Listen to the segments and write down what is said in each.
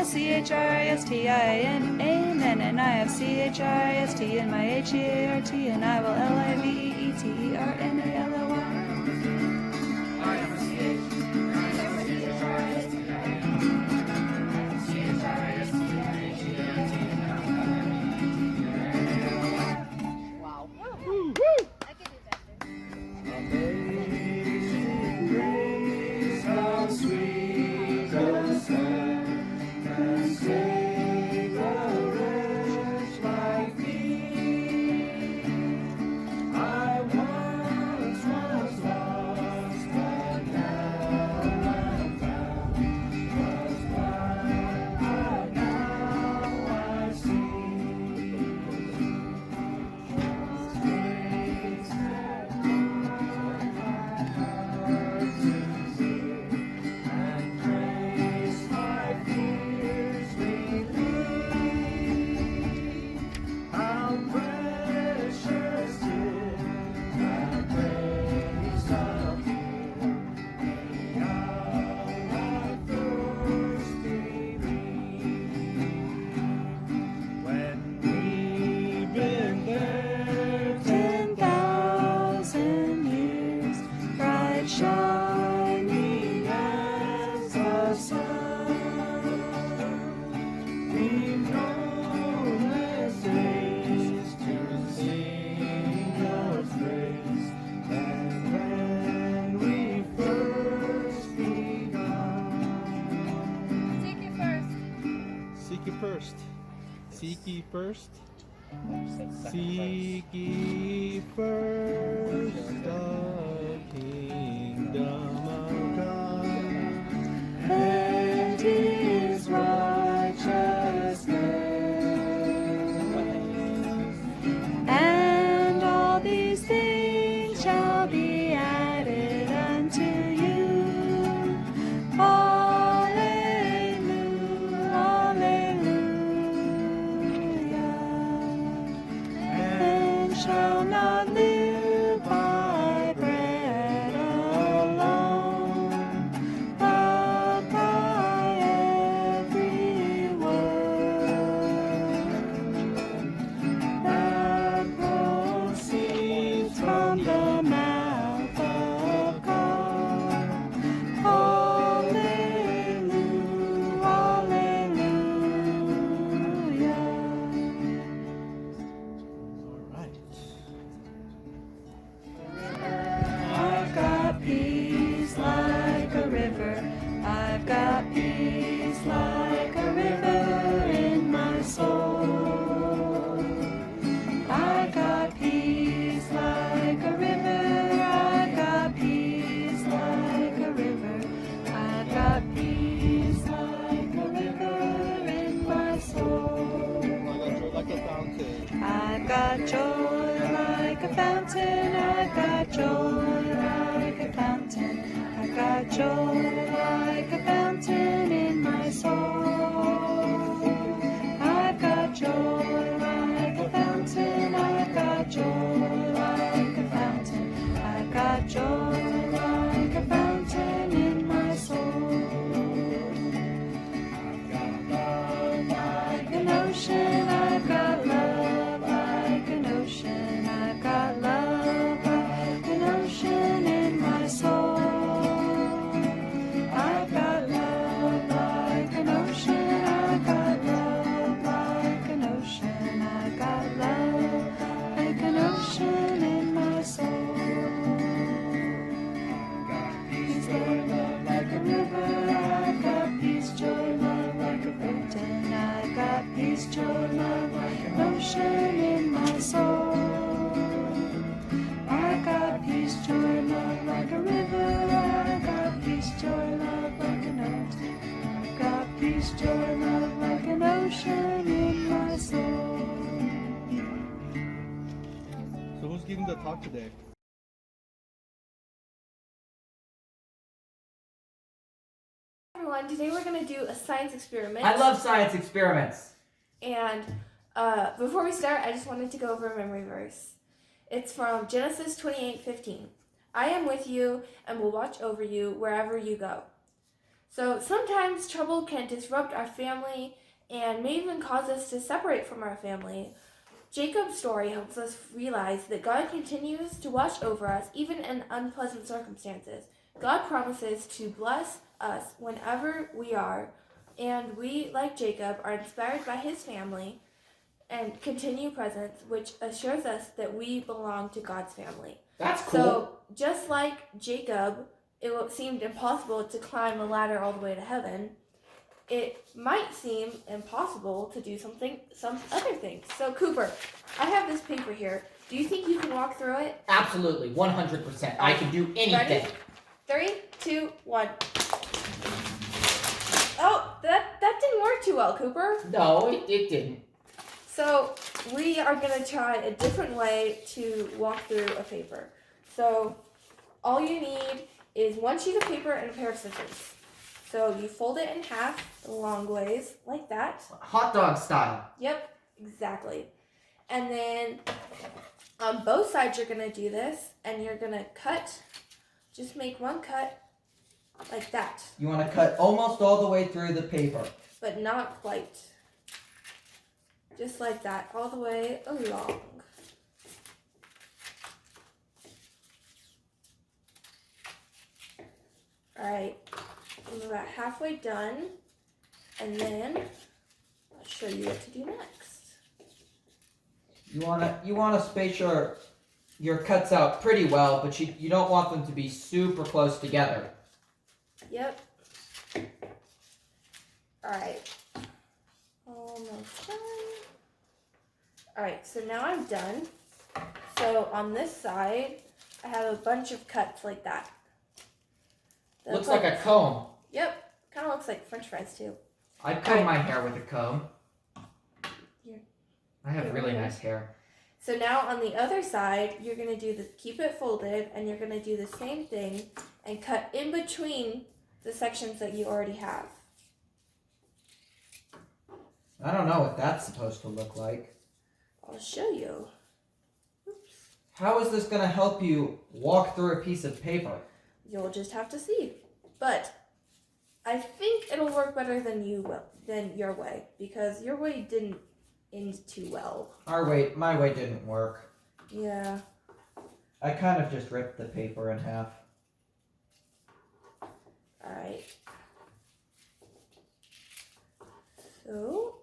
C-H-R-I-S-T-I-N, amen, and I have C-H-R-I-S-T in my H-E-A-R-T, and I will L-I-V-E-E-T-E-R-N-A-L-O-Y. I am a C-H, I am a C-H-R-I-S-T-I-N. Wow. Woo! I can do better. Amazing grace, how sweet the sound that saved a wretch like me. I once was lost, but now I'm found. Was blind, but now I see. Grace had moved my heart sincere, and grace my fears relieved. How precious did that grace appear the hour I first believed. When we've been there 10,000 years, bright shining as the sun, we've known less days to sing your praise than when we first begun. Take it first. Seek ye first. Seek ye first. Second Seek ye first the kingdom of God and His righteousness, and all these things shall be added unto you. Hallelujah, hallelujah. And shall not live by bread alone, but by every word that proceeds from the mouth of God. Hallelujah, hallelujah. All right. I've got peace like a river. I've got peace like a river in my soul. I've got peace like a river. I've got peace like a river. I've got peace like a river in my soul. Like a fountain. I've got joy like a fountain. I've got joy like a fountain. I've got joy like a fountain in my soul. I've got joy like a fountain. I've got joy like a fountain. I've got joy like a fountain in my soul. I've got love like An ocean, I've got love like an ocean. I've got love peace, joy, love like an ocean in my soul. So who's giving the talk today? Everyone, today we're going to do a science experiment. I love science experiments. And before we start, I just wanted to go over a memory verse. It's from Genesis 28:15. I am with you and will watch over you wherever you go. So sometimes trouble can disrupt our family and may even cause us to separate from our family. Jacob's story helps us realize that God continues to watch over us even in unpleasant circumstances. God promises to bless us whenever we are, and we, like Jacob, are inspired by his family and continue presence, which assures us that we belong to God's family. That's cool. So, just like Jacob, it seemed impossible to climb a ladder all the way to heaven. It might seem impossible to do some other things. So, Cooper, I have this paper here. Do you think you can walk through it? Absolutely, 100%. I can do anything. Ready? 3, 2, 1. Oh, that didn't work too well, Cooper. No, it didn't. So we are going to try a different way to walk through a paper. So all you need is one sheet of paper and a pair of scissors. So you fold it in half the long ways, like that. Hot dog style. Yep, exactly. And then on both sides you're going to do this, and you're going to cut, just make one cut like that. You want to cut almost all the way through the paper. But not quite. Just like that, all the way along. Alright, I'm about halfway done, and then I'll show you what to do next. You wanna space your cuts out pretty well, but you don't want them to be super close together. Yep. Alright. Almost done. Alright, so now I'm done. So on this side, I have a bunch of cuts like that. Looks like a comb. Yep, kind of looks like French fries too. I'd comb my hair with a comb. Here. I have really nice hair. So now on the other side, you're going to do keep it folded, and you're going to do the same thing and cut in between the sections that you already have. I don't know what that's supposed to look like. I'll show you. Oops. How is this going to help you walk through a piece of paper? You'll just have to see. But I think it'll work better than your way, because your way didn't end too well. My way didn't work. Yeah. I kind of just ripped the paper in half. Alright. So,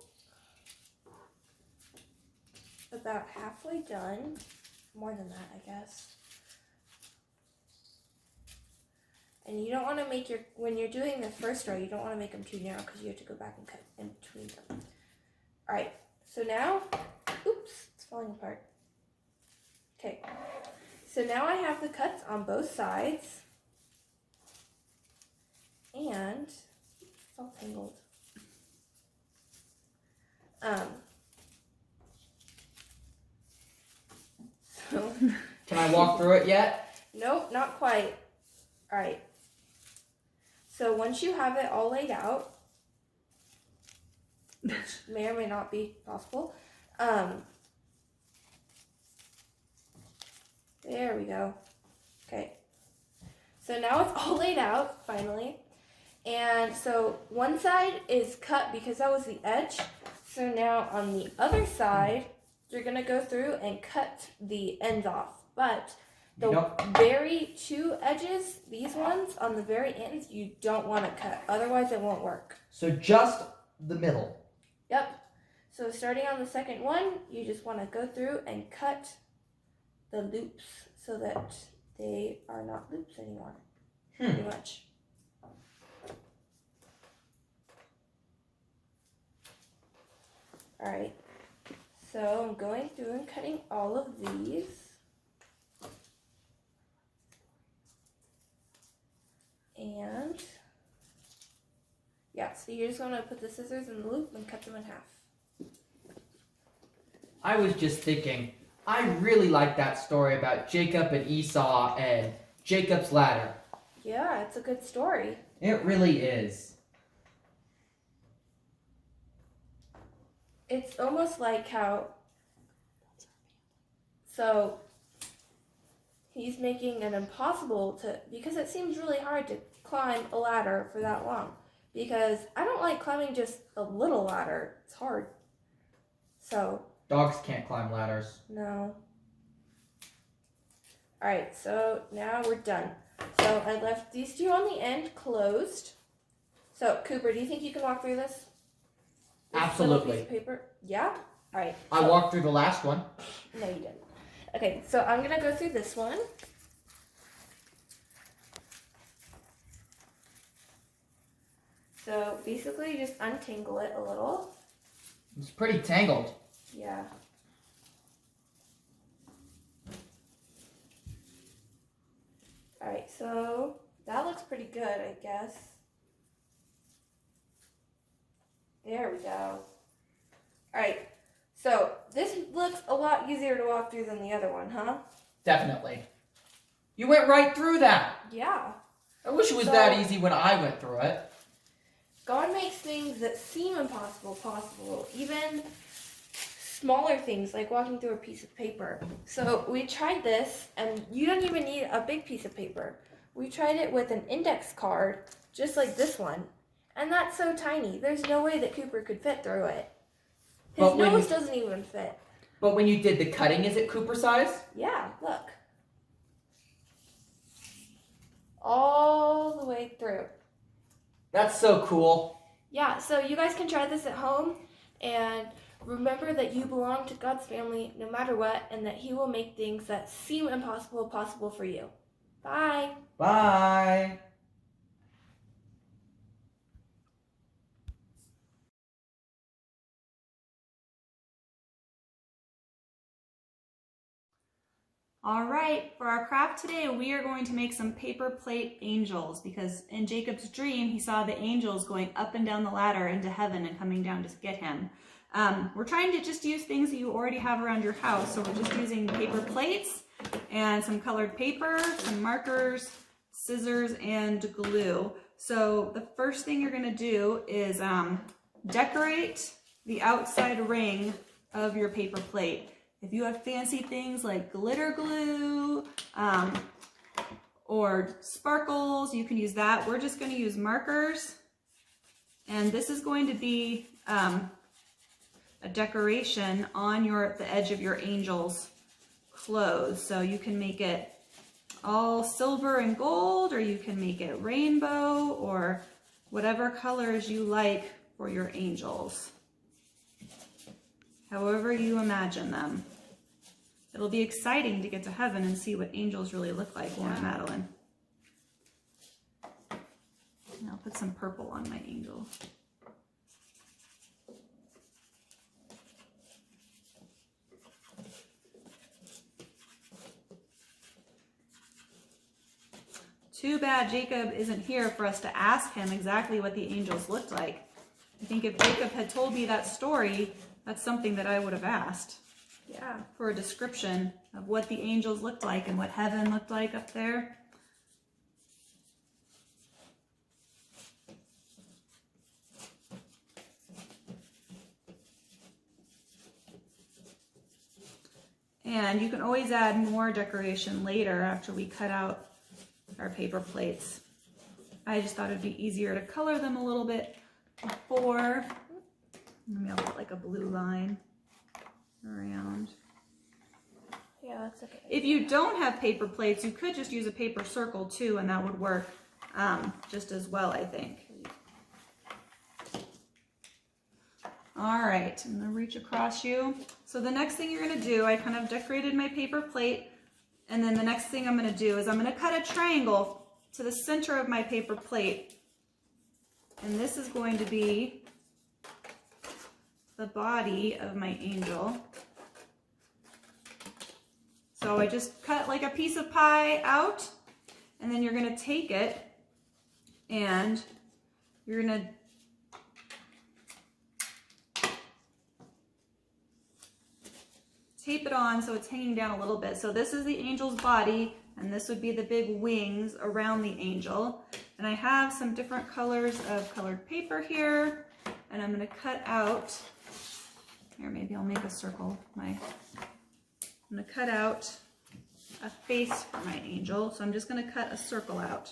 about halfway done. More than that, I guess. And you don't want to make when you're doing the first row, you don't want to make them too narrow because you have to go back and cut in between them. Alright, so now, oops, it's falling apart. Okay, so now I have the cuts on both sides. And, it's all tangled. So. Can I walk through it yet? Nope, not quite. Alright. So once you have it all laid out, which may or may not be possible, there we go. Okay. So now it's all laid out, finally. And so one side is cut because that was the edge. So now on the other side, you're going to go through and cut the ends off. But the very two edges, these ones on the very ends, you don't want to cut. Otherwise, it won't work. So just the middle. Yep. So starting on the second one, you just want to go through and cut the loops so that they are not loops anymore. Pretty much. Alright. So I'm going through and cutting all of these. And Yeah, so you're just gonna put the scissors in the loop and cut them in half. I was just thinking, I really like that story about Jacob and Esau and Jacob's ladder. Yeah, it's a good story. It really is. It's almost like how, so he's making it impossible to, because it seems really hard to climb a ladder for that long. Because I don't like climbing just a little ladder. It's hard. So. Dogs can't climb ladders. No. Alright, so now we're done. So I left these two on the end closed. So, Cooper, do you think you can walk through this? Absolutely. Little piece of paper? Yeah? Alright. I walked through the last one. No, you didn't. Okay, so I'm going to go through this one. So, basically, you just untangle it a little. It's pretty tangled. Yeah. Alright, so that looks pretty good, I guess. There we go. Alright, so this looks a lot easier to walk through than the other one, huh? Definitely. You went right through that. Yeah. I wish it was that easy when I went through it. God makes things that seem impossible possible, even smaller things like walking through a piece of paper. So we tried this, and you don't even need a big piece of paper. We tried it with an index card, just like this one, and that's so tiny. There's no way that Cooper could fit through it. His nose doesn't even fit. But when you did the cutting, is it Cooper size? Yeah, look. All the way through. That's so cool. Yeah, so you guys can try this at home, and remember that you belong to God's family no matter what, and that He will make things that seem impossible possible for you. Bye. Bye. All right, for our craft today, we are going to make some paper plate angels because in Jacob's dream, he saw the angels going up and down the ladder into heaven and coming down to get him. We're trying to just use things that you already have around your house. So we're just using paper plates and some colored paper, some markers, scissors, and glue. So the first thing you're gonna do is decorate the outside ring of your paper plate. If you have fancy things like glitter glue or sparkles, you can use that. We're just going to use markers. And this is going to be a decoration on the edge of your angel's clothes. So you can make it all silver and gold, or you can make it rainbow, or whatever colors you like for your angels. However you imagine them. It'll be exciting to get to heaven and see what angels really look like, won't it, Madeline? And I'll put some purple on my angel. Too bad Jacob isn't here for us to ask him exactly what the angels looked like. I think if Jacob had told me that story, that's something that I would have asked. Yeah, for a description of what the angels looked like and what heaven looked like up there. And you can always add more decoration later after we cut out our paper plates. I just thought it'd be easier to color them a little bit before. Maybe I'll put like a blue line around. Yeah, that's okay. If you don't have paper plates, you could just use a paper circle too, and that would work just as well, I think. All right, I'm gonna reach across you. So the next thing you're gonna do, I kind of decorated my paper plate, and then the next thing I'm gonna do is I'm gonna cut a triangle to the center of my paper plate. And this is going to be the body of my angel. So I just cut like a piece of pie out, and then you're gonna take it and you're gonna tape it on so it's hanging down a little bit. So this is the angel's body, and this would be the big wings around the angel. And I have some different colors of colored paper here, and I'm gonna cut out, here maybe I'll make a circle. I'm gonna cut out a face for my angel. So I'm just gonna cut a circle out.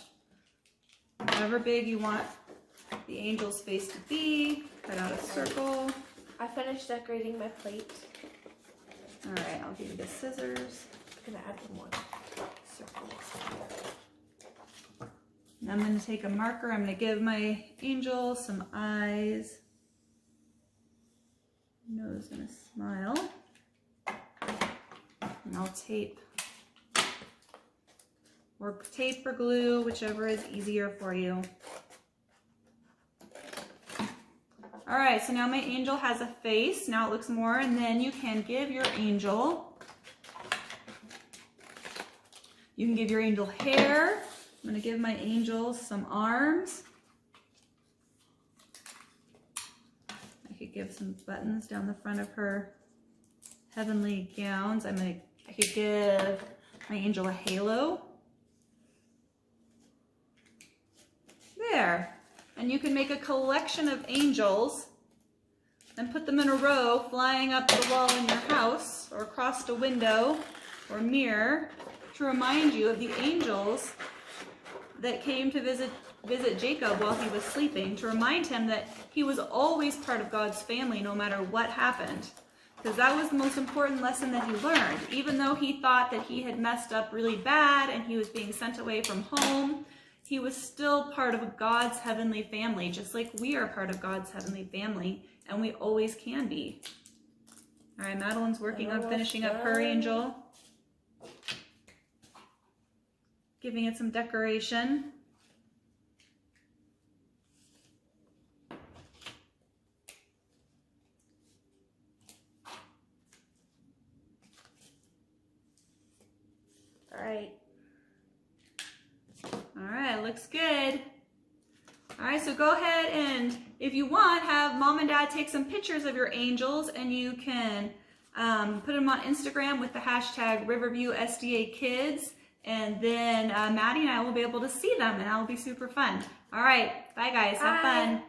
However big you want the angel's face to be, cut out a circle. I finished decorating my plate. All right, I'll give you the scissors. I'm gonna add one more circle. And I'm gonna take a marker. I'm gonna give my angel some eyes. Nose and a smile. And I'll tape or glue, whichever is easier for you. All right, so now my angel has a face. Now it looks more, and then you can give your angel hair. I'm gonna give my angel some arms. I could give some buttons down the front of her heavenly gowns. I could give my angel a halo. There. And you can make a collection of angels and put them in a row flying up the wall in your house or across a window or mirror to remind you of the angels that came to visit Jacob while he was sleeping, to remind him that he was always part of God's family no matter what happened. Because that was the most important lesson that he learned. Even though he thought that he had messed up really bad and he was being sent away from home, he was still part of God's heavenly family, just like we are part of God's heavenly family, and we always can be. All right, Madeline's working on finishing up her angel. Giving it some decoration. All right. All right, looks good. All right, so go ahead and, if you want, have mom and dad take some pictures of your angels, and you can put them on Instagram with the hashtag RiverviewSDAKids, and then Maddie and I will be able to see them, and that will be super fun. All right, bye guys, have fun.